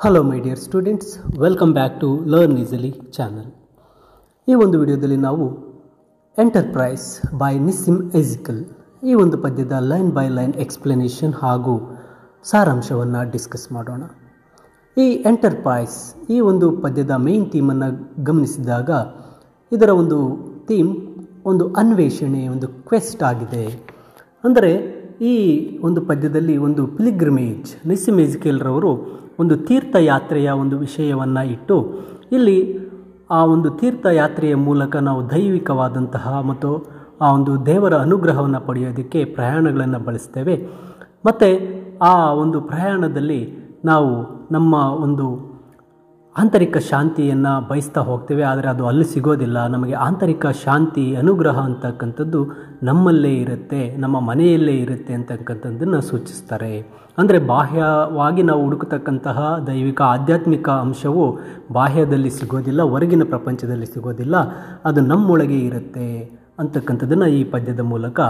Hello my dear students, welcome back to learn easily channel. ಈ ಒಂದು ವಿಡಿಯೋದಲ್ಲಿ ನಾವು ಎಂಟರ್ಪ್ರೈಸ್ ಬೈ ನಿಸ್ಸಿಮ್ ಎಜಿಕಲ್ ಈ ಒಂದು ಪದ್ಯದ ಲೈನ್ ಬೈ ಲೈನ್ ಎಕ್ಸ್ಪ್ಲನೇಷನ್ ಹಾಗೂ ಸಾರಾಂಶವನ್ನು ಡಿಸ್ಕಸ್ ಮಾಡೋಣ. ಈ ಎಂಟರ್ಪ್ರೈಸ್ ಈ ಒಂದು ಪದ್ಯದ ಮೇನ್ ಥೀಮನ್ನು ಗಮನಿಸಿದಾಗ ಇದರ ಒಂದು ಥೀಮ್ ಒಂದು ಅನ್ವೇಷಣೆ, ಒಂದು ಕ್ವೆಸ್ಟ್ ಆಗಿದೆ. ಅಂದರೆ ಈ ಒಂದು ಪದ್ಯದಲ್ಲಿ ಒಂದು ಪಿಲಿಗ್ರಿಮೇಜ್, ನಿಸ್ಸಿಮ್ ಎಜಿಕೇಲ್ರವರು ಒಂದು ತೀರ್ಥಯಾತ್ರೆಯ ಒಂದು ವಿಷಯವನ್ನು ಇಟ್ಟು ಇಲ್ಲಿ ಆ ಒಂದು ತೀರ್ಥಯಾತ್ರೆಯ ಮೂಲಕ ನಾವು ದೈವಿಕವಾದಂತಹ ಮತ್ತು ಆ ಒಂದು ದೇವರ ಅನುಗ್ರಹವನ್ನು ಪಡೆಯೋದಕ್ಕೆ ಪ್ರಯಾಣಗಳನ್ನು ಬಳಸ್ತೇವೆ. ಮತ್ತು ಆ ಒಂದು ಪ್ರಯಾಣದಲ್ಲಿ ನಾವು ನಮ್ಮ ಒಂದು ಆಂತರಿಕ ಶಾಂತಿಯನ್ನು ಬಯಸ್ತಾ ಹೋಗ್ತೇವೆ. ಆದರೆ ಅದು ಅಲ್ಲಿ ಸಿಗೋದಿಲ್ಲ. ನಮಗೆ ಆಂತರಿಕ ಶಾಂತಿ, ಅನುಗ್ರಹ ಅಂತಕ್ಕಂಥದ್ದು ನಮ್ಮಲ್ಲೇ ಇರುತ್ತೆ, ನಮ್ಮ ಮನೆಯಲ್ಲೇ ಇರುತ್ತೆ ಅಂತಕ್ಕಂಥದ್ದನ್ನು ಸೂಚಿಸ್ತಾರೆ. ಅಂದರೆ ಬಾಹ್ಯವಾಗಿ ನಾವು ಹುಡುಕತಕ್ಕಂತಹ ದೈವಿಕ ಆಧ್ಯಾತ್ಮಿಕ ಅಂಶವು ಬಾಹ್ಯದಲ್ಲಿ ಸಿಗೋದಿಲ್ಲ, ಹೊರಗಿನ ಪ್ರಪಂಚದಲ್ಲಿ ಸಿಗೋದಿಲ್ಲ, ಅದು ನಮ್ಮೊಳಗೆ ಇರುತ್ತೆ ಅಂತಕ್ಕಂಥದ್ದನ್ನು ಈ ಪದ್ಯದ ಮೂಲಕ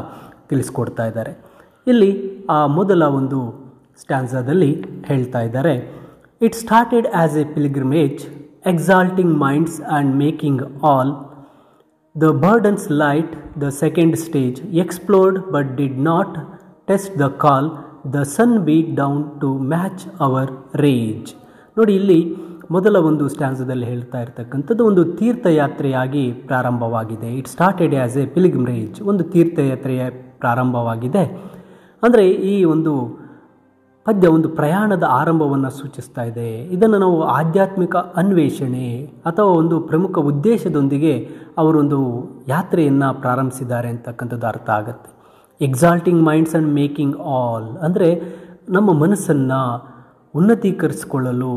ತಿಳಿಸ್ಕೊಡ್ತಾ ಇದ್ದಾರೆ. ಇಲ್ಲಿ ಆ ಮೊದಲ ಒಂದು ಸ್ಟ್ಯಾನ್ಸಾದಲ್ಲಿ ಹೇಳ್ತಾ ಇದ್ದಾರೆ, It started as a pilgrimage, exalting minds and making all the burdens light. The second stage explored but did not test the call. The sun beat down to match our rage. ನೋಡಿ, ಇಲ್ಲಿ ಮೊದಲ ಒಂದು ಸ್ಟ್ಯಾನ್ಸದಲ್ಲಿ ಹೇಳ್ತಾ ಇರ್ತಕ್ಕಂಥದ್ದು ಒಂದು ತೀರ್ಥಯಾತ್ರೆಯಾಗಿ ಪ್ರಾರಂಭವಾಗಿದೆ. It started as A pilgrimage, ಒಂದು ತೀರ್ಥಯಾತ್ರೆಯ ಪ್ರಾರಂಭವಾಗಿದೆ. ಅಂದರೆ ಈ ಒಂದು ಪದ್ಯ ಒಂದು ಪ್ರಯಾಣದ ಆರಂಭವನ್ನು ಸೂಚಿಸ್ತಾ ಇದೆ. ಇದನ್ನು ನಾವು ಆಧ್ಯಾತ್ಮಿಕ ಅನ್ವೇಷಣೆ ಅಥವಾ ಒಂದು ಪ್ರಮುಖ ಉದ್ದೇಶದೊಂದಿಗೆ ಅವರೊಂದು ಯಾತ್ರೆಯನ್ನು ಪ್ರಾರಂಭಿಸಿದ್ದಾರೆ ಅಂತಕ್ಕಂಥದ್ದು ಅರ್ಥ ಆಗುತ್ತೆ. ಎಕ್ಸಾಲ್ಟಿಂಗ್ ಮೈಂಡ್ಸ್ ಆ್ಯಂಡ್ ಮೇಕಿಂಗ್ ಆಲ್, ಅಂದರೆ ನಮ್ಮ ಮನಸ್ಸನ್ನು ಉನ್ನತೀಕರಿಸಿಕೊಳ್ಳಲು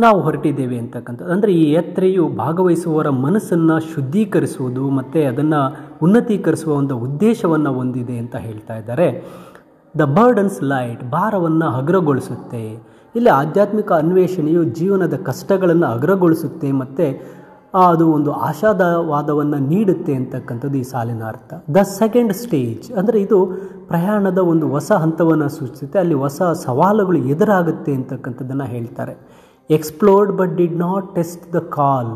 ನಾವು ಹೊರಟಿದ್ದೇವೆ ಅಂತಕ್ಕಂಥದ್ದು. ಅಂದರೆ ಈ ಯಾತ್ರೆಯು ಭಾಗವಹಿಸುವವರ ಮನಸ್ಸನ್ನು ಶುದ್ಧೀಕರಿಸುವುದು ಮತ್ತು ಅದನ್ನು ಉನ್ನತೀಕರಿಸುವ ಒಂದು ಉದ್ದೇಶವನ್ನು ಹೊಂದಿದೆ ಅಂತ ಹೇಳ್ತಾ ಇದ್ದಾರೆ. ದ ಬರ್ಡನ್ಸ್ ಲೈಟ್, ಭಾರವನ್ನು ಹಗುರಗೊಳಿಸುತ್ತೆ. ಇಲ್ಲಿ ಆಧ್ಯಾತ್ಮಿಕ ಅನ್ವೇಷಣೆಯು ಜೀವನದ ಕಷ್ಟಗಳನ್ನು ಹಗುರಗೊಳಿಸುತ್ತೆ ಮತ್ತು ಅದು ಒಂದು ಆಶಾವಾದವನ್ನು ನೀಡುತ್ತೆ ಅಂತಕ್ಕಂಥದ್ದು ಈ ಸಾಲಿನ ಅರ್ಥ. ದ ಸೆಕೆಂಡ್ ಸ್ಟೇಜ್ ಅಂದರೆ ಇದು ಪ್ರಯಾಣದ ಒಂದು ಹೊಸ ಹಂತವನ್ನು ಸೂಚಿಸುತ್ತೆ. ಅಲ್ಲಿ ಹೊಸ ಸವಾಲುಗಳು ಎದುರಾಗುತ್ತೆ ಅಂತಕ್ಕಂಥದ್ದನ್ನು ಹೇಳ್ತಾರೆ. Explored but did not test the call,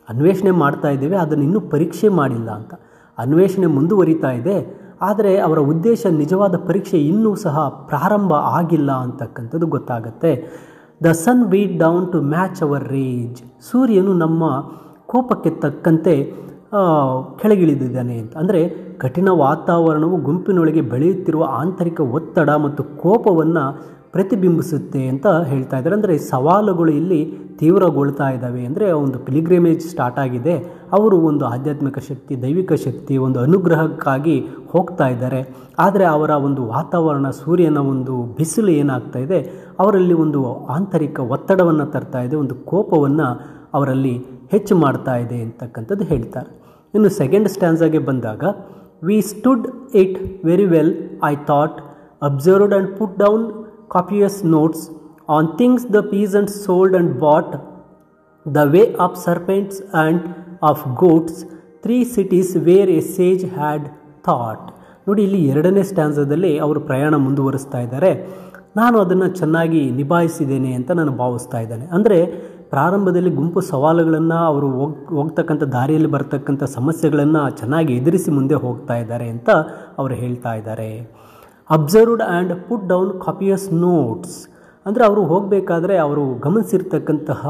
ಅನ್ವೇಷಣೆ ಮಾಡ್ತಾ ಇದ್ದೇವೆ, ಅದನ್ನು ಇನ್ನೂ ಪರೀಕ್ಷೆ ಮಾಡಿಲ್ಲ ಅಂತ. ಅನ್ವೇಷಣೆ ಮುಂದುವರಿತಾ ಇದೆ, ಆದರೆ ಅವರ ಉದ್ದೇಶ, ನಿಜವಾದ ಪರೀಕ್ಷೆ ಇನ್ನೂ ಸಹ ಪ್ರಾರಂಭ ಆಗಿಲ್ಲ ಅಂತಕ್ಕಂಥದ್ದು ಗೊತ್ತಾಗುತ್ತೆ. The sun beat down to match our rage, ಸೂರ್ಯನು ನಮ್ಮ ಕೋಪಕ್ಕೆ ತಕ್ಕಂತೆ ಕೆಳಗಿಳಿದಿದ್ದಾನೆ ಅಂತ. ಅಂದರೆ ಕಠಿಣ ವಾತಾವರಣವು ಗುಂಪಿನೊಳಗೆ ಬೆಳೆಯುತ್ತಿರುವ ಆಂತರಿಕ ಒತ್ತಡ ಮತ್ತು ಕೋಪವನ್ನು ಪ್ರತಿಬಿಂಬಿಸುತ್ತೆ ಅಂತ ಹೇಳ್ತಾ ಇದ್ದಾರೆ. ಅಂದರೆ ಸವಾಲುಗಳು ಇಲ್ಲಿ ತೀವ್ರಗೊಳ್ತಾ ಇದ್ದಾವೆ. ಅಂದರೆ ಒಂದು ಪಿಲಿಗ್ರಿಮೇಜ್ ಸ್ಟಾರ್ಟ್ ಆಗಿದೆ, ಅವರು ಒಂದು ಆಧ್ಯಾತ್ಮಿಕ ಶಕ್ತಿ, ದೈವಿಕ ಶಕ್ತಿ, ಒಂದು ಅನುಗ್ರಹಕ್ಕಾಗಿ ಹೋಗ್ತಾ ಇದ್ದಾರೆ. ಆದರೆ ಅವರ ಒಂದು ವಾತಾವರಣ, ಸೂರ್ಯನ ಒಂದು ಬಿಸಿಲು ಏನಾಗ್ತಾ ಇದೆ, ಅವರಲ್ಲಿ ಒಂದು ಆಂತರಿಕ ಒತ್ತಡವನ್ನು ತರ್ತಾ ಇದೆ, ಒಂದು ಕೋಪವನ್ನು ಅವರಲ್ಲಿ ಹೆಚ್ಚು ಮಾಡ್ತಾ ಇದೆ ಅಂತಕ್ಕಂಥದ್ದು ಹೇಳ್ತಾರೆ. ಇನ್ನು ಸೆಕೆಂಡ್ ಸ್ಟ್ಯಾನ್ಸಾಗೆ ಬಂದಾಗ, we stood it very well, I thought, observed and put down copious notes on things the peasants sold and bought, the way of serpents and of goats, 3 cities where a sage had thought. ನೋಡಿ, ಇಲ್ಲಿ ಎರಡನೇ ಸ್ಟ್ಯಾನ್ಸದಲ್ಲಿ ಅವರು ಪ್ರಯಾಣ ಮುಂದುವರಿಸ್ತಾ ಇದ್ದಾರೆ. ನಾನು ಅದನ್ನು ಚೆನ್ನಾಗಿ ನಿಭಾಯಿಸಿದ್ದೇನೆ ಅಂತ ನಾನು ಭಾವಿಸ್ತಾ ಇದ್ದೇನೆ. ಅಂದರೆ ಪ್ರಾರಂಭದಲ್ಲಿ ಗುಂಪು ಸವಾಲುಗಳನ್ನು, ಅವರು ಹೋಗ್ತಕ್ಕಂಥ ದಾರಿಯಲ್ಲಿ ಬರ್ತಕ್ಕಂಥ ಸಮಸ್ಯೆಗಳನ್ನು ಚೆನ್ನಾಗಿ ಎದುರಿಸಿ ಮುಂದೆ ಹೋಗ್ತಾ ಇದ್ದಾರೆ ಅಂತ ಅವರು ಹೇಳ್ತಾ ಇದ್ದಾರೆ. Observed and put down copious notes, ಅಂದರೆ ಅವರು ಹೋಗಬೇಕಾದ್ರೆ ಅವರು ಗಮನಿಸಿರ್ತಕ್ಕಂತಹ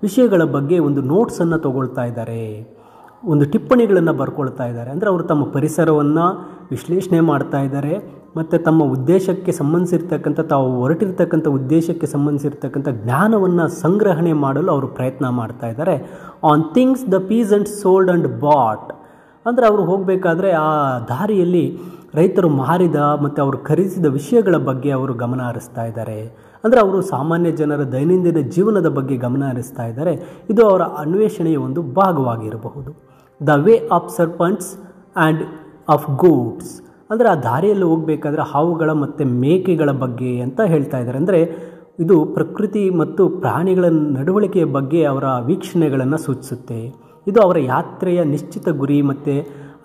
ವಿಷಯಗಳ ಬಗ್ಗೆ ಒಂದು ನೋಟ್ಸನ್ನು ತಗೊಳ್ತಾ ಇದ್ದಾರೆ, ಒಂದು ಟಿಪ್ಪಣಿಗಳನ್ನು ಬರ್ಕೊಳ್ತಾ ಇದ್ದಾರೆ. ಅಂದರೆ ಅವರು ತಮ್ಮ ಪರಿಸರವನ್ನು ವಿಶ್ಲೇಷಣೆ ಮಾಡ್ತಾ ಇದ್ದಾರೆ ಮತ್ತು ತಮ್ಮ ಉದ್ದೇಶಕ್ಕೆ ಸಂಬಂಧಿಸಿರ್ತಕ್ಕಂಥ, ತಾವು ಹೊರಟಿರ್ತಕ್ಕಂಥ ಉದ್ದೇಶಕ್ಕೆ ಸಂಬಂಧಿಸಿರ್ತಕ್ಕಂಥ ಜ್ಞಾನವನ್ನು ಸಂಗ್ರಹಣೆ ಮಾಡಲು ಅವರು ಪ್ರಯತ್ನ ಮಾಡ್ತಾ ಇದ್ದಾರೆ. On things the peasants sold and bought, ಅಂದರೆ ಅವರು ಹೋಗಬೇಕಾದ್ರೆ ಆ ದಾರಿಯಲ್ಲಿ ರೈತರು ಮಾರಿದ ಮತ್ತು ಅವರು ಖರೀದಿಸಿದ ವಿಷಯಗಳ ಬಗ್ಗೆ ಅವರು ಗಮನ ಹರಿಸ್ತಾ ಇದ್ದಾರೆ. ಅಂದರೆ ಅವರು ಸಾಮಾನ್ಯ ಜನರ ದೈನಂದಿನ ಜೀವನದ ಬಗ್ಗೆ ಗಮನ ಹರಿಸ್ತಾ ಇದ್ದಾರೆ. ಇದು ಅವರ ಅನ್ವೇಷಣೆಯ ಒಂದು ಭಾಗವಾಗಿರಬಹುದು. The way of serpents and of goats, ಅಂದರೆ ಆ ದಾರಿಯಲ್ಲಿ ಹೋಗಬೇಕಾದ್ರೆ ಹಾವುಗಳ ಮತ್ತು ಮೇಕೆಗಳ ಬಗ್ಗೆ ಅಂತ ಹೇಳ್ತಾ ಇದ್ದಾರೆ. ಅಂದರೆ ಇದು ಪ್ರಕೃತಿ ಮತ್ತು ಪ್ರಾಣಿಗಳ ನಡವಳಿಕೆಯ ಬಗ್ಗೆ ಅವರ ವೀಕ್ಷಣೆಗಳನ್ನು ಸೂಚಿಸುತ್ತೆ. ಇದು ಅವರ ಯಾತ್ರೆಯ ನಿಶ್ಚಿತ ಗುರಿ ಮತ್ತು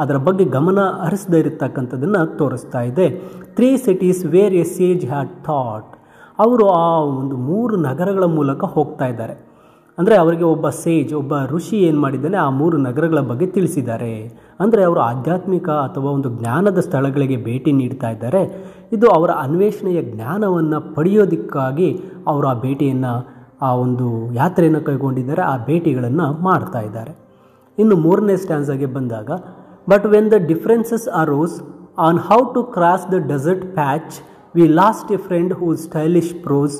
ಅದರ ಬಗ್ಗೆ ಗಮನ ಹರಿಸದೇ ಇರತಕ್ಕಂಥದ್ದನ್ನು ತೋರಿಸ್ತಾ ಇದೆ. 3 cities where a sage had thought, ಅವರು ಆ ಒಂದು 3 ನಗರಗಳ ಮೂಲಕ ಹೋಗ್ತಾ ಇದ್ದಾರೆ. ಅಂದರೆ ಅವರಿಗೆ ಒಬ್ಬ ಸೇಜ್, ಒಬ್ಬ ಋಷಿ ಏನು ಮಾಡಿದ್ದಾನೆ, ಆ 3 ನಗರಗಳ ಬಗ್ಗೆ ತಿಳಿಸಿದ್ದಾರೆ. ಅಂದರೆ ಅವರು ಆಧ್ಯಾತ್ಮಿಕ ಅಥವಾ ಒಂದು ಜ್ಞಾನದ ಸ್ಥಳಗಳಿಗೆ ಭೇಟಿ ನೀಡ್ತಾ ಇದ್ದಾರೆ. ಇದು ಅವರ ಅನ್ವೇಷಣೆಯ ಜ್ಞಾನವನ್ನು ಪಡೆಯೋದಕ್ಕಾಗಿ ಅವರು ಆ ಭೇಟಿಯನ್ನು, ಆ ಒಂದು ಯಾತ್ರೆಯನ್ನು ಕೈಗೊಂಡಿದ್ದಾರೆ, ಆ ಭೇಟಿಗಳನ್ನು ಮಾಡ್ತಾ ಇದ್ದಾರೆ. ಇನ್ನು 3ನೇ ಸ್ಟ್ಯಾನ್ಸಾಗೆ ಬಂದಾಗ, but when the differences arose on how to cross the desert patch we lost a friend whose stylish prose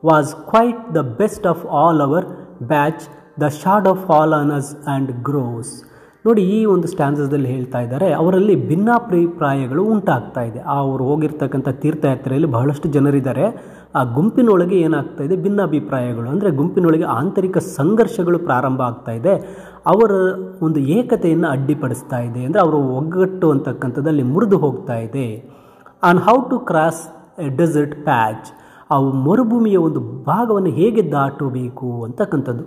was quite the best of all our batch the shade of fall on us and grows. ನೋಡಿ, ಈ ಒಂದು ಸ್ಟ್ಯಾನ್ಸಸ್ದಲ್ಲಿ ಹೇಳ್ತಾ ಇದ್ದಾರೆ, ಅವರಲ್ಲಿ ಭಿನ್ನಾಭಿಪ್ರಾಯಗಳು ಉಂಟಾಗ್ತಾ ಇದೆ. ಅವರು ಹೋಗಿರ್ತಕ್ಕಂಥ ತೀರ್ಥಯಾತ್ರೆಯಲ್ಲಿ ಬಹಳಷ್ಟು ಜನರಿದ್ದಾರೆ. ಆ ಗುಂಪಿನೊಳಗೆ ಏನಾಗ್ತಾ ಇದೆ, ಭಿನ್ನಾಭಿಪ್ರಾಯಗಳು, ಅಂದರೆ ಗುಂಪಿನೊಳಗೆ ಆಂತರಿಕ ಸಂಘರ್ಷಗಳು ಪ್ರಾರಂಭ ಆಗ್ತಾ ಇದೆ. ಅವರ ಒಂದು ಏಕತೆಯನ್ನು ಅಡ್ಡಿಪಡಿಸ್ತಾ ಇದೆ. ಅಂದರೆ ಅವರು ಒಗ್ಗಟ್ಟು ಅಂತಕ್ಕಂಥದ್ದಲ್ಲಿ ಮುರಿದು ಹೋಗ್ತಾ ಇದೆ. On how to cross a desert patch, ಆ ಮರುಭೂಮಿಯ ಒಂದು ಭಾಗವನ್ನು ಹೇಗೆ ದಾಟಬೇಕು ಅಂತಕ್ಕಂಥದ್ದು.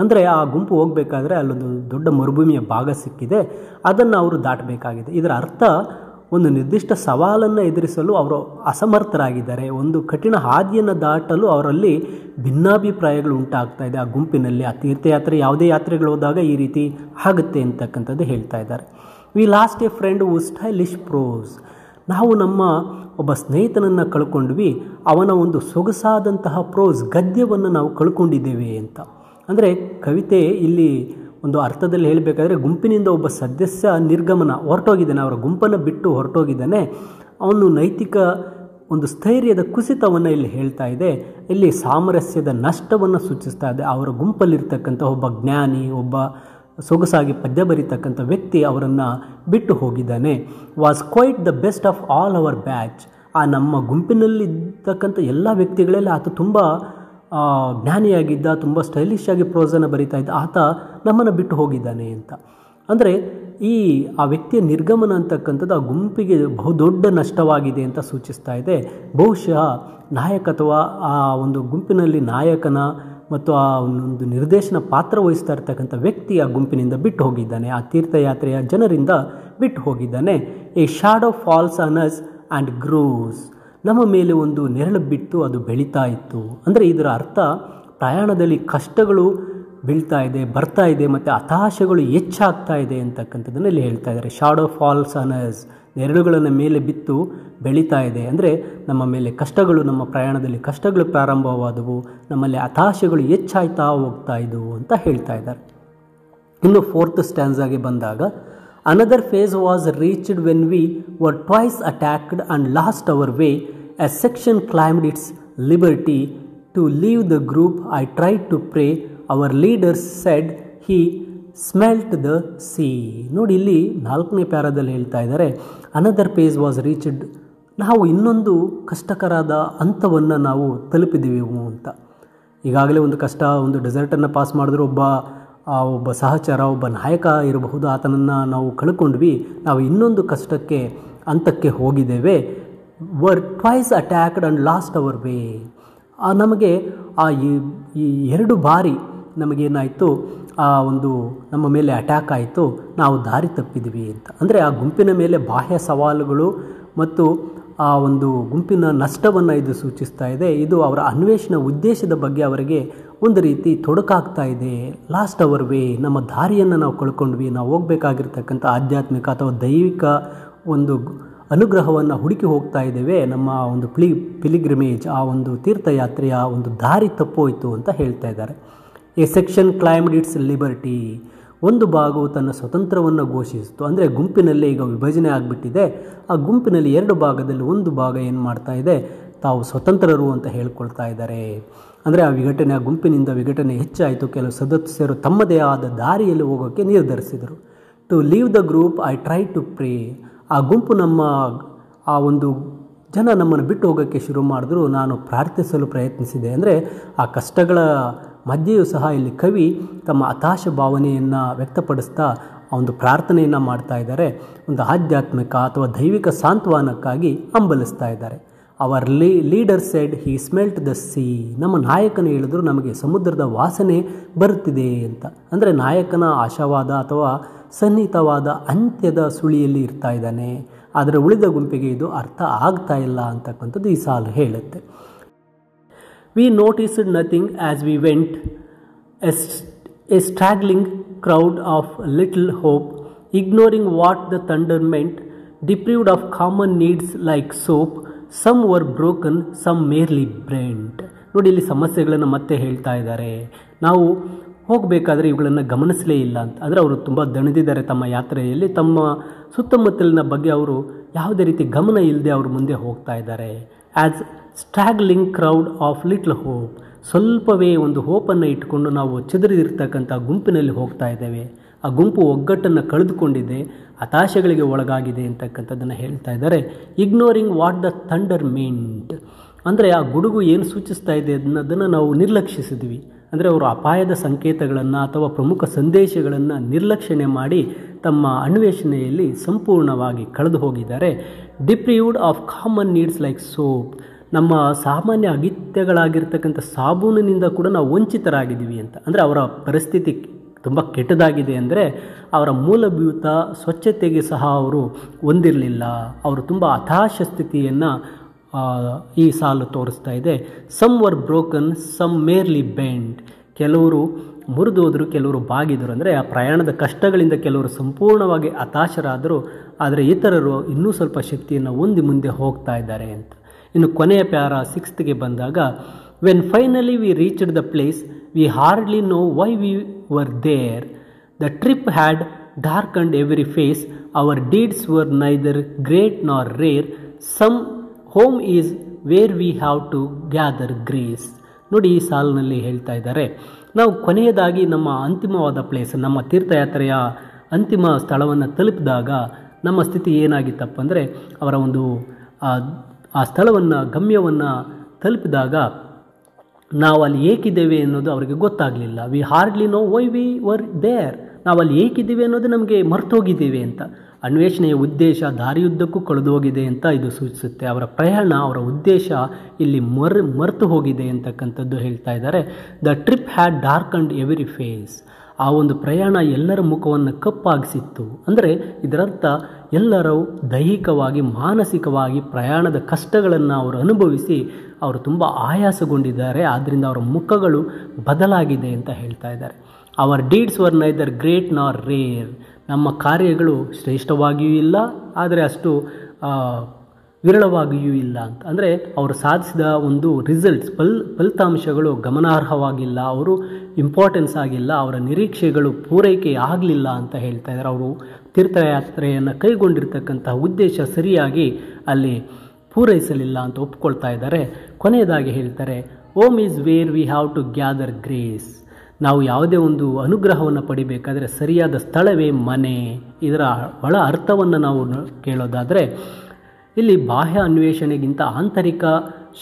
ಅಂದರೆ ಆ ಗುಂಪು ಹೋಗಬೇಕಾದ್ರೆ ಅಲ್ಲೊಂದು ದೊಡ್ಡ ಮರುಭೂಮಿಯ ಭಾಗ ಸಿಕ್ಕಿದೆ, ಅದನ್ನು ಅವರು ದಾಟಬೇಕಾಗಿದೆ. ಇದರ ಅರ್ಥ, ಒಂದು ನಿರ್ದಿಷ್ಟ ಸವಾಲನ್ನು ಎದುರಿಸಲು ಅವರು ಅಸಮರ್ಥರಾಗಿದ್ದಾರೆ. ಒಂದು ಕಠಿಣ ಹಾದಿಯನ್ನು ದಾಟಲು ಅವರಲ್ಲಿ ಭಿನ್ನಾಭಿಪ್ರಾಯಗಳು ಉಂಟಾಗ್ತಾ ಇದೆ ಆ ಗುಂಪಿನಲ್ಲಿ. ಆ ತೀರ್ಥಯಾತ್ರೆ, ಯಾವುದೇ ಯಾತ್ರೆಗಳು ಹೋದಾಗ ಈ ರೀತಿ ಆಗುತ್ತೆ ಅಂತಕ್ಕಂಥದ್ದು ಹೇಳ್ತಾ ಇದ್ದಾರೆ. We lost a friend who stylish prose, ನಾವು ನಮ್ಮ ಒಬ್ಬ ಸ್ನೇಹಿತನನ್ನು ಕಳ್ಕೊಂಡ್ವಿ, ಅವನ ಒಂದು ಸೊಗಸಾದಂತಹ ಪ್ರೋಸ್, ಗದ್ಯವನ್ನು ನಾವು ಕಳ್ಕೊಂಡಿದ್ದೇವೆ ಅಂತ. ಅಂದರೆ ಕವಿತೆ ಇಲ್ಲಿ ಒಂದು ಅರ್ಥದಲ್ಲಿ ಹೇಳಬೇಕಾದ್ರೆ, ಗುಂಪಿನಿಂದ ಒಬ್ಬ ಸದಸ್ಯ ನಿರ್ಗಮನ, ಹೊರಟೋಗಿದ್ದಾನೆ, ಅವರ ಗುಂಪನ್ನು ಬಿಟ್ಟು ಹೊರಟೋಗಿದ್ದಾನೆ. ಅವನು ನೈತಿಕ ಒಂದು ಸ್ಥೈರ್ಯದ ಕುಸಿತವನ್ನು ಇಲ್ಲಿ ಹೇಳ್ತಾ ಇದೆ. ಇಲ್ಲಿ ಸಾಮರಸ್ಯದ ನಷ್ಟವನ್ನು ಸೂಚಿಸ್ತಾ ಇದೆ. ಅವರ ಗುಂಪಲ್ಲಿರ್ತಕ್ಕಂಥ ಒಬ್ಬ ಜ್ಞಾನಿ, ಒಬ್ಬ ಸೊಗಸಾಗಿ ಪದ್ಯ ಬರೀತಕ್ಕಂಥ ವ್ಯಕ್ತಿ ಅವರನ್ನು ಬಿಟ್ಟು ಹೋಗಿದ್ದಾನೆ. Was quite the best of all our batch, ಆ ನಮ್ಮ ಗುಂಪಿನಲ್ಲಿರ್ತಕ್ಕಂಥ ಎಲ್ಲ ವ್ಯಕ್ತಿಗಳಲ್ಲಿ ಆತ ತುಂಬ ಜ್ಞಾನಿಯಾಗಿದ್ದ, ತುಂಬ ಸ್ಟೈಲಿಶ್ ಆಗಿ ಪ್ರೋಸನ್ನು ಬರೀತಾ ಇದ್ದ, ಆತ ನಮ್ಮನ್ನು ಬಿಟ್ಟು ಹೋಗಿದ್ದಾನೆ ಅಂತ. ಅಂದರೆ ಆ ವ್ಯಕ್ತಿಯ ನಿರ್ಗಮನ ಅಂತಕ್ಕಂಥದ್ದು ಆ ಗುಂಪಿಗೆ ಬಹುದೊಡ್ಡ ನಷ್ಟವಾಗಿದೆ ಅಂತ ಸೂಚಿಸ್ತಾ ಇದೆ. ಬಹುಶಃ ನಾಯಕತ್ವ, ಆ ಒಂದು ಗುಂಪಿನಲ್ಲಿ ನಾಯಕನ ಮತ್ತು ಆ ಒಂದು ನಿರ್ದೇಶನ ಪಾತ್ರ ವಹಿಸ್ತಾ ಇರ್ತಕ್ಕಂಥ ವ್ಯಕ್ತಿ ಆ ಗುಂಪಿನಿಂದ ಬಿಟ್ಟು ಹೋಗಿದ್ದಾನೆ, ಆ ತೀರ್ಥಯಾತ್ರೆಯ ಜನರಿಂದ ಬಿಟ್ಟು ಹೋಗಿದ್ದಾನೆ. A shadow falls on us and grows, ನಮ್ಮ ಮೇಲೆ ಒಂದು ನೆರಳು ಬಿಟ್ಟು ಅದು ಬೆಳೀತಾ ಇತ್ತು. ಅಂದರೆ ಇದರ ಅರ್ಥ, ಪ್ರಯಾಣದಲ್ಲಿ ಕಷ್ಟಗಳು ಬೀಳ್ತಾ ಇದೆ, ಬರ್ತಾ ಇದೆ, ಮತ್ತು ಹತಾಶೆಗಳು ಹೆಚ್ಚಾಗ್ತಾ ಇದೆ ಅಂತಕ್ಕಂಥದ್ದನ್ನು ಇಲ್ಲಿ ಹೇಳ್ತಾ ಇದ್ದಾರೆ. ಶಾಡೋ ಫಾಲ್ಸ್ ಆನ್ ಅಸ್, ನೆರಳುಗಳನ್ನು ಮೇಲೆ ಬಿತ್ತು ಬೆಳೀತಾ ಇದೆ. ಅಂದರೆ ನಮ್ಮ ಮೇಲೆ ಕಷ್ಟಗಳು, ನಮ್ಮ ಪ್ರಯಾಣದಲ್ಲಿ ಕಷ್ಟಗಳು ಪ್ರಾರಂಭವಾದವು, ನಮ್ಮಲ್ಲಿ ಹತಾಶೆಗಳು ಹೆಚ್ಚಾಯ್ತಾ ಹೋಗ್ತಾ ಇದ್ದವು ಅಂತ ಹೇಳ್ತಾ ಇದ್ದಾರೆ. ಇನ್ನು 4th ಸ್ಟ್ಯಾನ್ಸಾಗೆ ಬಂದಾಗ, another phase was reached when we were twice attacked and lost our way, a section claimed its liberty to leave the group, I tried to pray, our leaders said he smelt the sea. ನೋಡಿ, ಇಲ್ಲಿ 4ನೇ ಪ್ಯಾರಾದಲ್ಲಿ ಹೇಳ್ತಾ ಇದ್ದಾರೆ, another phase was reached, ನಾವು ಇನ್ನೊಂದು ಕಷ್ಟಕರಾದ ಹಂತವನ್ನು ನಾವು ತಲುಪಿದೆವು ಅಂತ. ಈಗಾಗಲೇ ಒಂದು ಕಷ್ಟ, ಒಂದು ಡೆಸರ್ಟನ್ನು ಪಾಸ್ ಮಾಡಿದ್ರು, ಒಬ್ಬ ಸಹಚರ, ಒಬ್ಬ ನಾಯಕ ಇರಬಹುದು, ಆತನನ್ನು ನಾವು ಕಳ್ಕೊಂಡ್ವಿ, ನಾವು ಇನ್ನೊಂದು ಕಷ್ಟಕ್ಕೆ ಹಂತಕ್ಕೆ ಹೋಗಿದ್ದೇವೆ. Var twice attacked and lost our way, ನಮಗೆ ಈ 2 ಬಾರಿ ನಮಗೇನಾಯಿತು, ನಮ್ಮ ಮೇಲೆ ಅಟ್ಯಾಕ್ ಆಯಿತು, ನಾವು ದಾರಿ ತಪ್ಪಿದ್ವಿ ಅಂತ. ಅಂದರೆ ಆ ಗುಂಪಿನ ಮೇಲೆ ಬಾಹ್ಯ ಸವಾಲುಗಳು ಮತ್ತು ಆ ಒಂದು ಗುಂಪಿನ ನಷ್ಟವನ್ನು ಇದು ಸೂಚಿಸ್ತಾ ಇದೆ. ಇದು ಅವರ ಅನ್ವೇಷಣೆ ಉದ್ದೇಶದ ಬಗ್ಗೆ ಅವರಿಗೆ ಒಂದು ರೀತಿ ತೊಡಕಾಗ್ತಾ ಇದೆ. ಲಾಸ್ಟ್ ಅವರ್ ವೇ, ನಮ್ಮ ದಾರಿಯನ್ನು ನಾವು ಕಳ್ಕೊಂಡ್ವಿ, ನಾವು ಹೋಗಬೇಕಾಗಿರ್ತಕ್ಕಂಥ ಆಧ್ಯಾತ್ಮಿಕ ಅಥವಾ ದೈವಿಕ ಒಂದು ಅನುಗ್ರಹವನ್ನು ಹುಡುಕಿ ಹೋಗ್ತಾ ಇದ್ದೇವೆ, ನಮ್ಮ ಒಂದು ಪಿಲಿಗ್ರಿಮೇಜ್, ಆ ಒಂದು ತೀರ್ಥಯಾತ್ರೆಯ ಒಂದು ದಾರಿ ತಪ್ಪೋಯ್ತು ಅಂತ ಹೇಳ್ತಾ ಇದ್ದಾರೆ. A section claimed its liberty, ಒಂದು ಭಾಗವು ತನ್ನ ಸ್ವತಂತ್ರವನ್ನು ಘೋಷಿಸಿತು. ಅಂದರೆ ಗುಂಪಿನಲ್ಲೇ ಈಗ ವಿಭಜನೆ ಆಗಿಬಿಟ್ಟಿದೆ. ಆ ಗುಂಪಿನಲ್ಲಿ 2 ಭಾಗದಲ್ಲಿ ಒಂದು ಭಾಗ ಏನು ಮಾಡ್ತಾ ಇದೆ, ತಾವು ಸ್ವತಂತ್ರರು ಅಂತ ಹೇಳ್ಕೊಳ್ತಾ ಇದ್ದಾರೆ. ಅಂದರೆ ಆ ಗುಂಪಿನಿಂದ ವಿಘಟನೆ ಹೆಚ್ಚಾಯಿತು. ಕೆಲವು ಸದಸ್ಯರು ತಮ್ಮದೇ ಆದ ದಾರಿಯಲ್ಲಿ ಹೋಗೋಕ್ಕೆ ನಿರ್ಧರಿಸಿದರು. To leave the group I try to pray, ಆ ಗುಂಪು ಆ ಒಂದು ಜನ ನಮ್ಮನ್ನು ಬಿಟ್ಟು ಹೋಗೋಕ್ಕೆ ಶುರು ಮಾಡಿದ್ರು, ನಾನು ಪ್ರಾರ್ಥಿಸಲು ಪ್ರಯತ್ನಿಸಿದೆ. ಅಂದರೆ ಆ ಕಷ್ಟಗಳ ಮಧ್ಯೆಯೂ ಸಹ ಇಲ್ಲಿ ಕವಿ ತಮ್ಮ ಹತಾಶ ಭಾವನೆಯನ್ನು ವ್ಯಕ್ತಪಡಿಸ್ತಾ ಆ ಒಂದು ಪ್ರಾರ್ಥನೆಯನ್ನು ಮಾಡ್ತಾ ಇದ್ದಾರೆ. ಒಂದು ಆಧ್ಯಾತ್ಮಿಕ ಅಥವಾ ದೈವಿಕ ಸಾಂತ್ವನಕ್ಕಾಗಿ ಹಂಬಲಿಸ್ತಾ ಇದ್ದಾರೆ. Our leader said he smelt the sea, ನಮ್ಮ ನಾಯಕನ ಹೇಳಿದ್ರು ನಮಗೆ ಸಮುದ್ರದ ವಾಸನೆ ಬರುತ್ತಿದೆ ಅಂತ. ಅಂದರೆ ನಾಯಕನ ಆಶಾವಾದ ಅಥವಾ ಸನ್ನಿಹಿತವಾದ ಅಂತ್ಯದ ಸುಳಿಯಲ್ಲಿ ಇರ್ತಾ ಇದ್ದಾನೆ, ಆದರೆ ಉಳಿದ ಗುಂಪಿಗೆ ಇದು ಅರ್ಥ ಆಗ್ತಾ ಇಲ್ಲ ಅಂತಕ್ಕಂಥದ್ದು ಈ ಸಾಲು ಹೇಳುತ್ತೆ. We noticed nothing as we went, a straggling crowd of little hope, ignoring what the thunder meant, deprived of common needs like soap. Some were broken, some merely bent. ನೋಡಿ, ಇಲ್ಲಿ ಸಮಸ್ಯೆಗಳನ್ನು ಮತ್ತೆ ಹೇಳ್ತಾ ಇದ್ದಾರೆ. ನಾವು ಹೋಗಬೇಕಾದ್ರೆ ಇವುಗಳನ್ನು ಗಮನಿಸಲೇ ಇಲ್ಲ ಅಂತ. ಅಂದರೆ ಅವರು ತುಂಬ ದಣಿದಿದ್ದಾರೆ ತಮ್ಮ ಯಾತ್ರೆಯಲ್ಲಿ. ತಮ್ಮ ಸುತ್ತಮುತ್ತಲಿನ ಬಗ್ಗೆ ಅವರು ಯಾವುದೇ ರೀತಿ ಗಮನ ಇಲ್ಲದೆ ಅವರು ಮುಂದೆ ಹೋಗ್ತಾ ಇದ್ದಾರೆ. As straggling crowd of little hope, ಸ್ವಲ್ಪವೇ ಒಂದು ಹೋಪನ್ನು ಇಟ್ಕೊಂಡು ನಾವು ಚದುರಿದಿರ್ತಕ್ಕಂಥ ಗುಂಪಿನಲ್ಲಿ ಹೋಗ್ತಾ ಇದ್ದೇವೆ. ಆ ಗುಂಪು ಒಗ್ಗಟ್ಟನ್ನು ಕಳೆದುಕೊಂಡಿದೆ, ಹತಾಶೆಗಳಿಗೆ ಒಳಗಾಗಿದೆ ಅಂತಕ್ಕಂಥದ್ದನ್ನು ಹೇಳ್ತಾ ಇದ್ದಾರೆ. Ignoring what the thunder meant, ಅಂದರೆ ಆ ಗುಡುಗು ಏನು ಸೂಚಿಸ್ತಾ ಇದೆ ಅನ್ನೋದನ್ನು ನಾವು ನಿರ್ಲಕ್ಷಿಸಿದ್ವಿ. ಅಂದರೆ ಅವರು ಅಪಾಯದ ಸಂಕೇತಗಳನ್ನು ಅಥವಾ ಪ್ರಮುಖ ಸಂದೇಶಗಳನ್ನು ನಿರ್ಲಕ್ಷಣೆ ಮಾಡಿ ತಮ್ಮ ಅನ್ವೇಷಣೆಯಲ್ಲಿ ಸಂಪೂರ್ಣವಾಗಿ ಕಳೆದು ಹೋಗಿದ್ದಾರೆ. Deprived of common needs like soap, ನಮ್ಮ ಸಾಮಾನ್ಯ ಅಗತ್ಯಗಳಾಗಿರ್ತಕ್ಕಂಥ ಸಾಬೂನಿನಿಂದ ಕೂಡ ನಾವು ವಂಚಿತರಾಗಿದ್ದೀವಿ ಅಂತ. ಅಂದರೆ ಅವರ ಪರಿಸ್ಥಿತಿ ತುಂಬ ಕೆಟ್ಟದಾಗಿದೆ. ಅಂದರೆ ಅವರ ಮೂಲಭೂತ ಸ್ವಚ್ಛತೆಗೆ ಸಹ ಅವರು ಹೊಂದಿರಲಿಲ್ಲ. ಅವರು ತುಂಬ ಹತಾಶ ಸ್ಥಿತಿಯನ್ನು ಈ ಸಾಲು ತೋರಿಸ್ತಾ ಇದೆ. Some were broken, some merely bent, ಕೆಲವರು ಮುರಿದೋದ್ರು, ಕೆಲವರು ಬಾಗಿದರು. ಅಂದರೆ ಆ ಪ್ರಯಾಣದ ಕಷ್ಟಗಳಿಂದ ಕೆಲವರು ಸಂಪೂರ್ಣವಾಗಿ ಹತಾಶರಾದರು, ಆದರೆ ಇತರರು ಇನ್ನೂ ಸ್ವಲ್ಪ ಶಕ್ತಿಯನ್ನು ಹೊಂದಿ ಮುಂದೆ ಹೋಗ್ತಾ ಇದ್ದಾರೆ ಅಂತ. ಇನ್ನು ಕೊನೆಯ ಪ್ಯಾರ 6ಗೆ ಬಂದಾಗ, when finally we reached the place we hardly know why we were there, the trip had darkened every face, our deeds were neither great nor rare, some home is where we have to gather grace. ನೋಡಿ, ಈ ಸಾಲಿನಲ್ಲಿ ಹೇಳ್ತಾ ಇದ್ದಾರೆ, ನಾವು ಕೊನೆಯದಾಗಿ ನಮ್ಮ ಅಂತಿಮವಾದ place, ನಮ್ಮ ತೀರ್ಥಯಾತ್ರೆಯ ಅಂತಿಮ ಸ್ಥಳವನ್ನು ತಲುಪಿದಾಗ ನಮ್ಮ ಸ್ಥಿತಿ ಏನಾಗಿತ್ತಪ್ಪ ಅಂದರೆ, ಅವರ ಒಂದು ಆ ಸ್ಥಳವನ್ನು, ಗಮ್ಯವನ್ನು ತಲುಪಿದಾಗ ನಾವು ಅಲ್ಲಿ ಏಕಿದ್ದೇವೆ ಅನ್ನೋದು ಅವರಿಗೆ ಗೊತ್ತಾಗಲಿಲ್ಲ. We hardly know why we were there, ನಾವು ಅಲ್ಲಿ ಏಕಿದ್ದೀವಿ ಅನ್ನೋದು ನಮಗೆ ಮರ್ತೋಗಿದ್ದೀವಿ ಅಂತ. ಅನ್ವೇಷಣೆಯ ಉದ್ದೇಶ ದಾರಿಯುದ್ದಕ್ಕೂ ಕಳೆದು ಹೋಗಿದೆ ಅಂತ ಇದು ಸೂಚಿಸುತ್ತೆ. ಅವರ ಪ್ರಯಾಣ, ಅವರ ಉದ್ದೇಶ ಇಲ್ಲಿ ಮರೆತು ಹೋಗಿದೆ ಅಂತಕ್ಕಂಥದ್ದು ಹೇಳ್ತಾ ಇದ್ದಾರೆ. The trip had darkened every face, ಆ ಒಂದು ಪ್ರಯಾಣ ಎಲ್ಲರ ಮುಖವನ್ನು ಕಪ್ಪಾಗಿಸಿತ್ತು. ಅಂದರೆ ಇದರರ್ಥ ಎಲ್ಲರೂ ದೈಹಿಕವಾಗಿ, ಮಾನಸಿಕವಾಗಿ ಪ್ರಯಾಣದ ಕಷ್ಟಗಳನ್ನು ಅವರು ಅನುಭವಿಸಿ ಅವರು ತುಂಬ ಆಯಾಸಗೊಂಡಿದ್ದಾರೆ. ಆದ್ದರಿಂದ ಅವರ ಮುಖಗಳು ಬದಲಾಗಿದೆ ಅಂತ ಹೇಳ್ತಾ ಇದ್ದಾರೆ. Our deeds were neither great nor rare, ನಮ್ಮ ಕಾರ್ಯಗಳು ಶ್ರೇಷ್ಠವಾಗಿಯೂ ಇಲ್ಲ, ಆದರೆ ಅಷ್ಟು ವಿರಳವಾಗಿಯೂ ಇಲ್ಲ ಅಂತ. ಅಂದರೆ ಅವರು ಸಾಧಿಸಿದ ಒಂದು ರಿಸಲ್ಟ್ಸ್, ಫಲಿತಾಂಶಗಳು ಗಮನಾರ್ಹವಾಗಿಲ್ಲ, ಅವರು ಇಂಪಾರ್ಟೆನ್ಸ್ ಆಗಿಲ್ಲ, ಅವರ ನಿರೀಕ್ಷೆಗಳು ಪೂರೈಕೆ ಆಗಲಿಲ್ಲ ಅಂತ ಹೇಳ್ತಾ ಇದ್ದಾರೆ. ಅವರು ತೀರ್ಥಯಾತ್ರೆಯನ್ನು ಕೈಗೊಂಡಿರ್ತಕ್ಕಂಥ ಉದ್ದೇಶ ಸರಿಯಾಗಿ ಅಲ್ಲಿ ಪೂರೈಸಲಿಲ್ಲ ಅಂತ ಒಪ್ಕೊಳ್ತಾ ಇದ್ದಾರೆ. ಕೊನೆಯದಾಗಿ ಹೇಳ್ತಾರೆ, home is where we have to gather grace, ನಾವು ಯಾವುದೇ ಒಂದು ಅನುಗ್ರಹವನ್ನು ಪಡಿಬೇಕಾದರೆ ಸರಿಯಾದ ಸ್ಥಳವೇ ಮನೆ. ಇದರ ಒಳ ಅರ್ಥವನ್ನು ನಾವು ಕೇಳೋದಾದರೆ, ಇಲ್ಲಿ ಬಾಹ್ಯ ಅನ್ವೇಷಣೆಗಿಂತ ಆಂತರಿಕ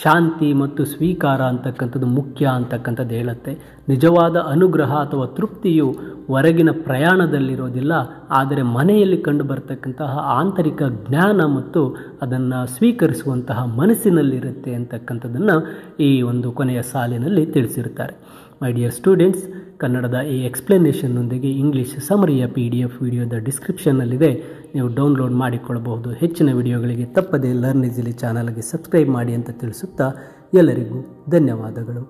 ಶಾಂತಿ ಮತ್ತು ಸ್ವೀಕಾರ ಅಂತಕ್ಕಂಥದ್ದು ಮುಖ್ಯ ಅಂತಕ್ಕಂಥದ್ದು ಹೇಳುತ್ತೆ. ನಿಜವಾದ ಅನುಗ್ರಹ ಅಥವಾ ತೃಪ್ತಿಯು ಹೊರಗಿನ ಪ್ರಯಾಣದಲ್ಲಿರೋದಿಲ್ಲ, ಆದರೆ ಮನೆಯಲ್ಲಿ ಕಂಡು ಬರ್ತಕ್ಕಂತಹ ಆಂತರಿಕ ಜ್ಞಾನ ಮತ್ತು ಅದನ್ನು ಸ್ವೀಕರಿಸುವಂತಹ ಮನಸ್ಸಿನಲ್ಲಿರುತ್ತೆ ಅಂತಕ್ಕಂಥದ್ದನ್ನು ಈ ಒಂದು ಕೊನೆಯ ಸಾಲಿನಲ್ಲಿ ತಿಳಿಸಿರ್ತಾರೆ. ಮೈ ಡಿಯರ್ ಸ್ಟೂಡೆಂಟ್ಸ್, ಕನ್ನಡದ ಈ ಎಕ್ಸ್ಪ್ಲನೇಷನ್ನೊಂದಿಗೆ ಇಂಗ್ಲೀಷ್ ಸಮರಿಯ PDF ವಿಡಿಯೋದ ಡಿಸ್ಕ್ರಿಪ್ಷನ್ನಲ್ಲಿದೆ, ನೀವು ಡೌನ್ಲೋಡ್ ಮಾಡಿಕೊಳ್ಳಬಹುದು. ಹೆಚ್ಚಿನ ವಿಡಿಯೋಗಳಿಗೆ ತಪ್ಪದೇ ಲರ್ನ್ ಈಸಿಲಿ ಚಾನಲ್ಗೆ ಸಬ್ಸ್ಕ್ರೈಬ್ ಮಾಡಿ ಅಂತ ತಿಳಿಸುತ್ತಾ ಎಲ್ಲರಿಗೂ ಧನ್ಯವಾದಗಳು.